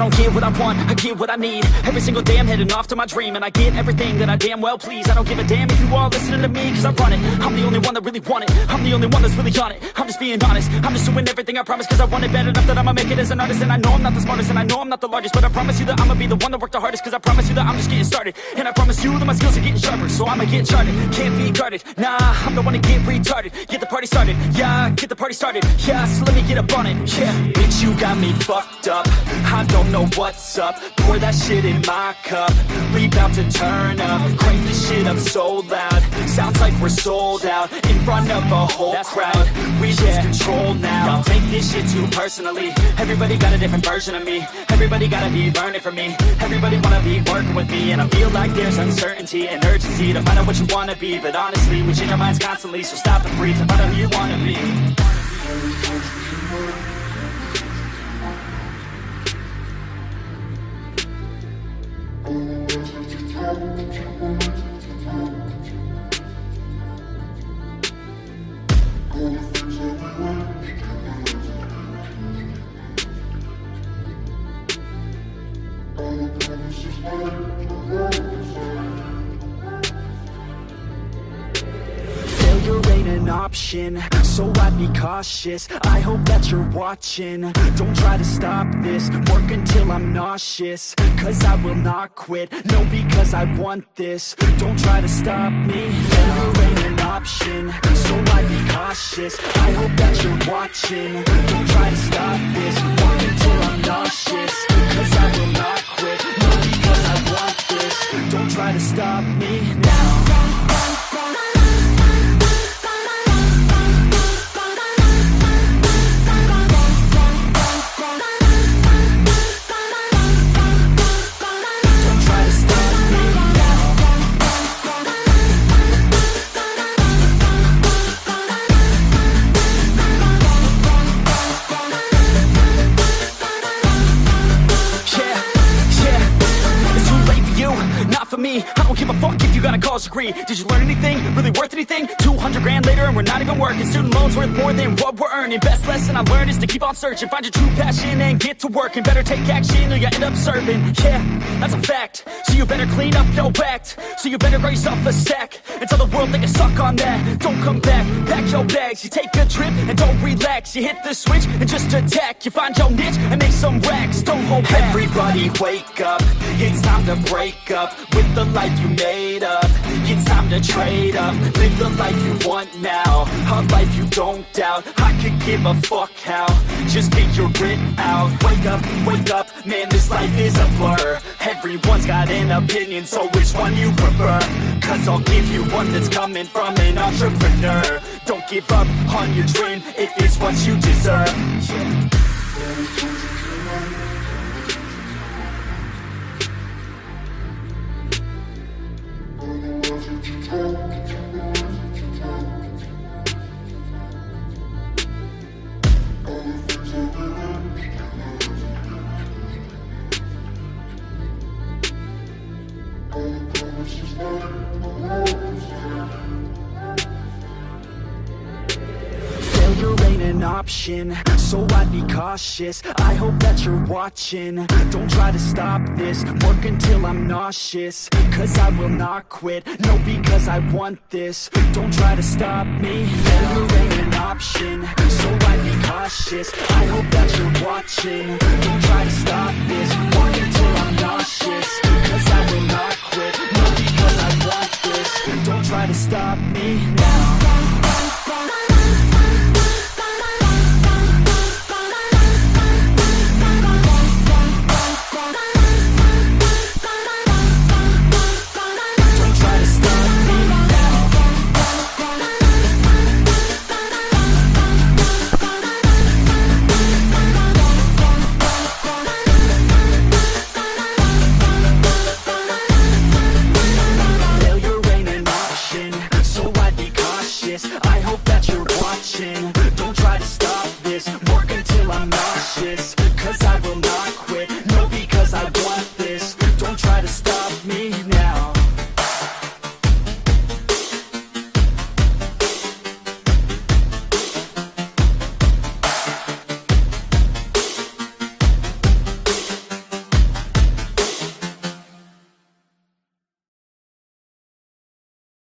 don't get what I want, I get what I need. Every single day I'm heading off to my dream, and I get everything that I damn well please. I don't give a damn if you all listening to me, cause I run it. I'm the only one that really want it, I'm the only one that's really on it. I'm just being honest, I'm just doing everything I promise, cause I want it bad enough that I'ma make it as an artist. And I know I'm not the smartest, and I know I'm not the largest, but I promise you that I'ma be the one that worked the hardest, cause I promise you that I'm just getting started. And I promise you that my skills are getting sharper, so I'ma get charted. Can't be guarded, nah, I'm the one to get retarded. Get the party started, yeah, get the party started, yeah, so let me get up on it, yeah. Bitch, you got me fucked up, I don't know what's up. Pour that shit in my cup, we bout to turn up. Crank this shit up so loud, sounds like we're sold out. In front of a whole crowd, we lose control now. Y'all take this shit too personally, everybody got a different version of me. Everybody gotta be learning from me, everybody wanna be working with me. And I feel like there's uncertainty and urgency to find out what you wanna be. But honestly, we change our minds constantly, so stop and breathe and find out who you wanna be. Failure ain't an option, so I'd be cautious. I hope that you're watching, don't try to stop this. Work until I'm nauseous, cause I will not quit. No, because I want this, don't try to stop me. Failure ain't an option, so I'd be cautious. I hope that you're watching, don't try to stop this. Work until I'm nauseous, cause I will not quit. No, because I want this, don't try to stop me now. I don't give a fuck if you got a college degree. Did you learn anything? Really worth anything? 200 grand later and we're not even working. Student loans worth more than what we're earning. Best lesson I learned is to keep on searching. Find your true passion and get to work. And better take action or you end up serving. Yeah, that's a fact. So you better clean up your act. So you better grow yourself a sack and tell the world they can suck on that. Don't come back, pack your bags. You take a trip and don't relax. You hit the switch and just attack. You find your niche and make some racks. Don't hold back. Everybody wake up, it's time to break up with the life you made up. It's time to trade up, live the life you want now, a life you don't doubt. I could give a fuck how, just get your grit out. Wake up, man, this life is a blur. Everyone's got an opinion, so which one you prefer? Cause I'll give you one that's coming from an entrepreneur. Don't give up on your dream if it's what you deserve. Failure ain't an option, so I'd be cautious. I hope that you're watching, don't try to stop this. Work until I'm nauseous, cause I will not quit. No, because I want this, don't try to stop me. Failure ain't an option, so I'd be cautious. I hope that you're watching, don't try to stop this.